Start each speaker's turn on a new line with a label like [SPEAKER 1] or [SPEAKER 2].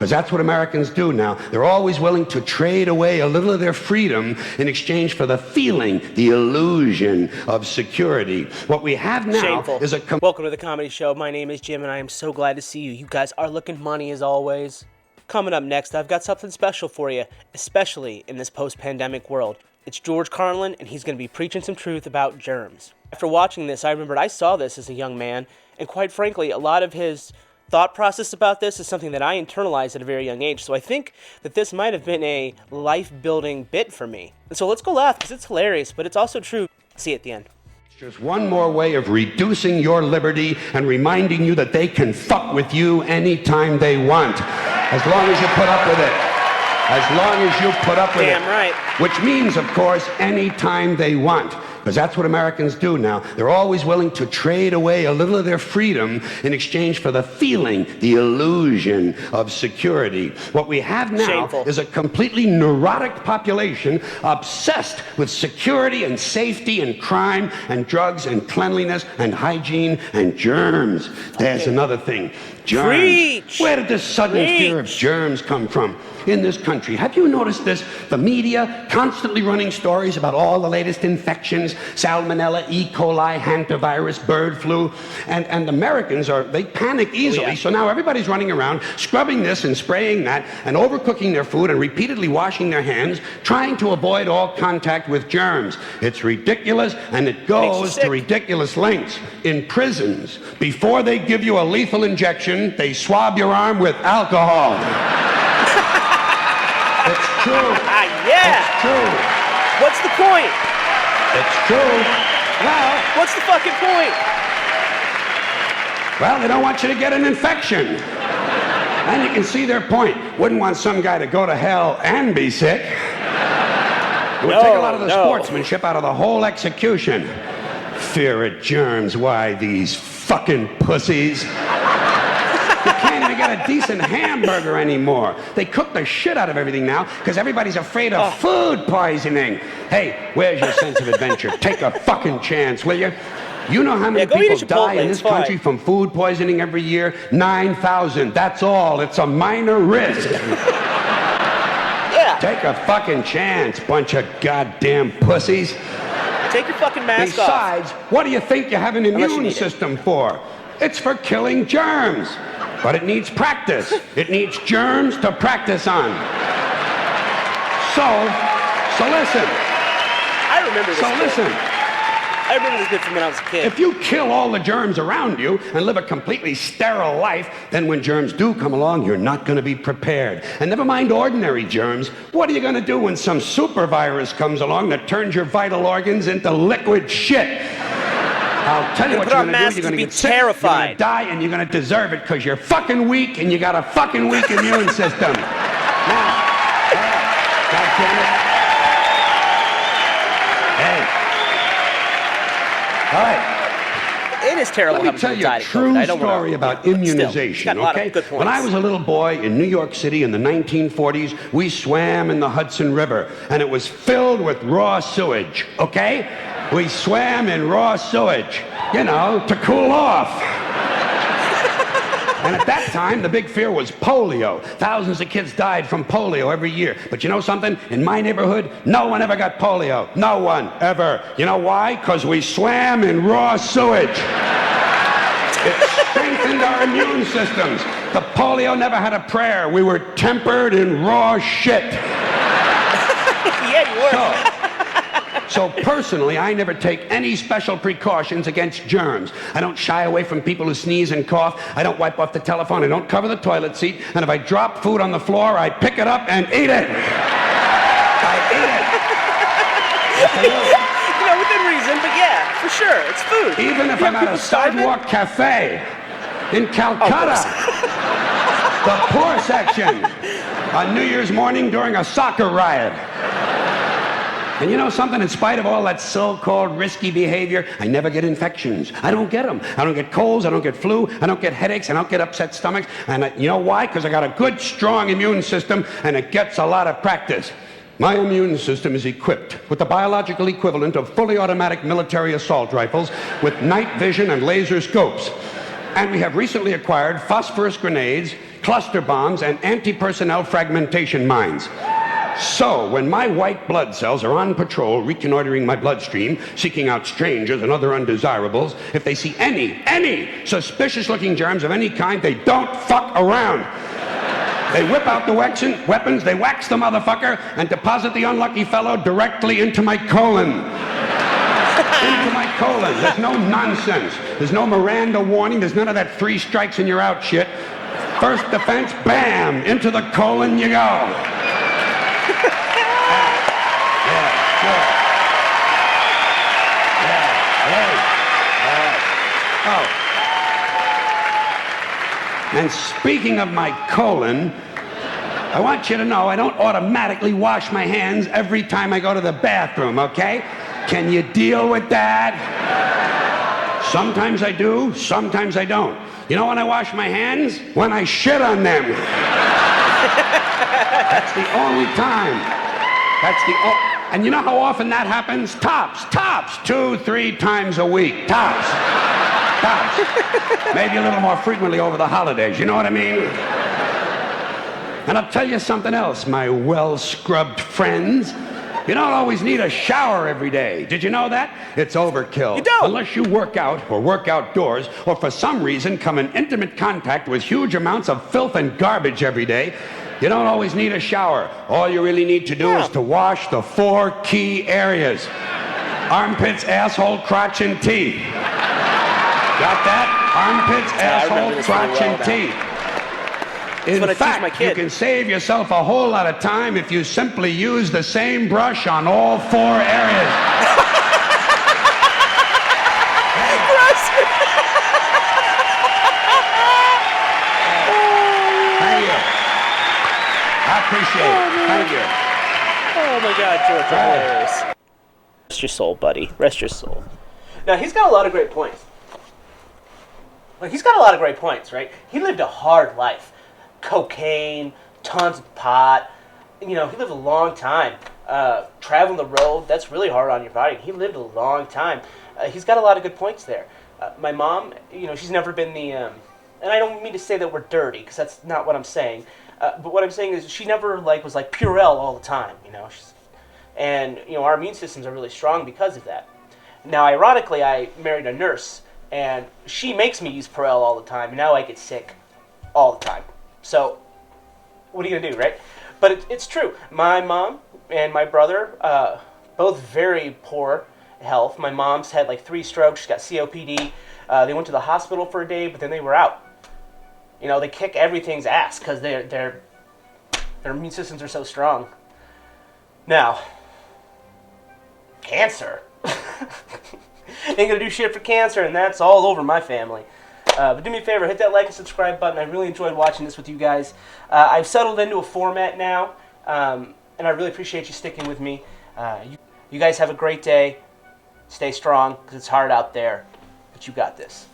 [SPEAKER 1] Because that's what Americans do now. They're always willing to trade away a little of their freedom in exchange for the feeling, the illusion of security. What we have now is a...
[SPEAKER 2] Welcome to the comedy show. My name is Jim, and I am so glad to see you. You guys are looking money as always. Coming up next, I've got something special for you, especially in this post-pandemic world. It's George Carlin, and he's going to be preaching some truth about germs. After watching this, I remembered I saw this as a young man, and quite frankly, a lot of his thought process about this is something that I internalized at a very young age, so I think that this might have been a life-building bit for me. And so let's go laugh, because it's hilarious, but it's also true. See you at the end.
[SPEAKER 1] Just one more way of reducing your liberty and reminding you that they can fuck with you anytime they want, as long as you put up with it. As long as you put up with it.
[SPEAKER 2] Damn right.
[SPEAKER 1] Which means, of course, anytime they want. Because that's what Americans do now. They're always willing to trade away a little of their freedom in exchange for the feeling, the illusion of security. What we have now is a completely neurotic population obsessed with security and safety and crime and drugs and cleanliness and hygiene and germs. There's another thing. Germs.
[SPEAKER 2] Preach.
[SPEAKER 1] Where did this sudden fear of germs come from in this country? Have you noticed this? The media constantly running stories about all the latest infections, salmonella, E. coli, hantavirus, bird flu, and Americans they panic easily, so now everybody's running around scrubbing this and spraying that and overcooking their food and repeatedly washing their hands, trying to avoid all contact with germs. It's ridiculous, and it goes to ridiculous lengths. In prisons, before they give you a lethal injection, they swab your arm with alcohol. It's true.
[SPEAKER 2] Yeah.
[SPEAKER 1] It's true.
[SPEAKER 2] What's the point?
[SPEAKER 1] It's true. Well,
[SPEAKER 2] what's the fucking point?
[SPEAKER 1] Well, they don't want you to get an infection. And you can see their point. Wouldn't want some guy to go to hell and be sick. It would take a lot of the sportsmanship out of the whole execution. Fear of germs. Why, these fucking pussies. You can't even get a decent hamburger anymore. They cook the shit out of everything now because everybody's afraid of food poisoning. Hey, where's your sense of adventure? Take a fucking chance, will you? You know how many people die in this country from food poisoning every year? 9,000. That's all. It's a minor risk.
[SPEAKER 2] Yeah.
[SPEAKER 1] Take a fucking chance, bunch of goddamn pussies.
[SPEAKER 2] Take your fucking mask off.
[SPEAKER 1] Besides, what do you think you have an immune system for? It's for killing germs. But it needs practice. It needs germs to practice on. So listen.
[SPEAKER 2] I remember this.
[SPEAKER 1] Listen.
[SPEAKER 2] I remember this bit from when I was a kid.
[SPEAKER 1] If you kill all the germs around you and live a completely sterile life, then when germs do come along, you're not going to be prepared. And never mind ordinary germs. What are you going to do when some super virus comes along that turns your vital organs into liquid shit? I'll tell you what you're going to do. You're going to get sick,
[SPEAKER 2] terrified.
[SPEAKER 1] You're going to die, and you're going to deserve it because you're fucking weak and you got a fucking weak immune system. Now, God damn it. Hey. All right.
[SPEAKER 2] It is terrible.
[SPEAKER 1] Let me tell you a true story about immunization, okay? When I was a little boy in New York City in the 1940s, we swam in the Hudson River, and it was filled with raw sewage, okay? We swam in raw sewage, to cool off. And at that time, the big fear was polio. Thousands of kids died from polio every year. But you know something? In my neighborhood, no one ever got polio. No one, ever. You know why? Because we swam in raw sewage. It strengthened our immune systems. The polio never had a prayer. We were tempered in raw shit.
[SPEAKER 2] Yeah, you were.
[SPEAKER 1] So personally, I never take any special precautions against germs. I don't shy away from people who sneeze and cough. I don't wipe off the telephone. I don't cover the toilet seat. And if I drop food on the floor, I pick it up and eat it. I eat it. Yes, I do.
[SPEAKER 2] Within reason, but yeah, for sure, it's food.
[SPEAKER 1] Even if I'm at a sidewalk cafe in Calcutta, the poor section, on New Year's morning during a soccer riot. And you know something? In spite of all that so-called risky behavior, I never get infections. I don't get them. I don't get colds. I don't get flu. I don't get headaches. I don't get upset stomachs. And you know why? Because I got a good, strong immune system, and it gets a lot of practice. My immune system is equipped with the biological equivalent of fully automatic military assault rifles with night vision and laser scopes. And we have recently acquired phosphorus grenades, cluster bombs, and anti-personnel fragmentation mines. So, when my white blood cells are on patrol, reconnoitering my bloodstream, seeking out strangers and other undesirables, if they see any suspicious-looking germs of any kind, they don't fuck around. They whip out the weapons, they wax the motherfucker, and deposit the unlucky fellow directly into my colon. Into my colon. There's no nonsense. There's no Miranda warning. There's none of that 3 strikes and you're out shit. First defense, bam, into the colon you go. And speaking of my colon, I want you to know I don't automatically wash my hands every time I go to the bathroom, okay? Can you deal with that? Sometimes I do, sometimes I don't. You know when I wash my hands? When I shit on them. That's the only time. And you know how often that happens? Tops, 2, 3 times a week, tops. Maybe a little more frequently over the holidays, you know what I mean? And I'll tell you something else, my well-scrubbed friends. You don't always need a shower every day. Did you know that? It's overkill.
[SPEAKER 2] You don't.
[SPEAKER 1] Unless you work out or work outdoors or for some reason come in intimate contact with huge amounts of filth and garbage every day, you don't always need a shower. All you really need to do is to wash the 4 key areas. Armpits, asshole, crotch, and teeth. Got that? Armpits, asshole, crotch, and teeth. In fact, you can save yourself a whole lot of time if you simply use the same brush on all 4 areas. Thank you. I appreciate it. Thank you.
[SPEAKER 2] Oh my God, George, hilarious. Rest your soul, buddy. Rest your soul. Now, he's got a lot of great points. He's got a lot of great points, right? He lived a hard life. Cocaine, tons of pot. You know, he lived a long time. Traveling the road, that's really hard on your body. He lived a long time. He's got a lot of good points there. My mom, you know, she's never been the... and I don't mean to say that we're dirty, because that's not what I'm saying. But what I'm saying is she never, was like Purell all the time, you know. And, you know, our immune systems are really strong because of that. Now, ironically, I married a nurse, and she makes me use Purell all the time, and now I get sick all the time. So, what are you going to do, right? But it's true. My mom and my brother, both very poor health. My mom's had 3 strokes. She's got COPD. They went to the hospital for a day, but then they were out. You know, they kick everything's ass because their immune systems are so strong. Now, cancer. Ain't going to do shit for cancer, and that's all over my family. But do me a favor, hit that like and subscribe button. I really enjoyed watching this with you guys. I've settled into a format now, and I really appreciate you sticking with me. You guys have a great day. Stay strong, because it's hard out there, but you got this.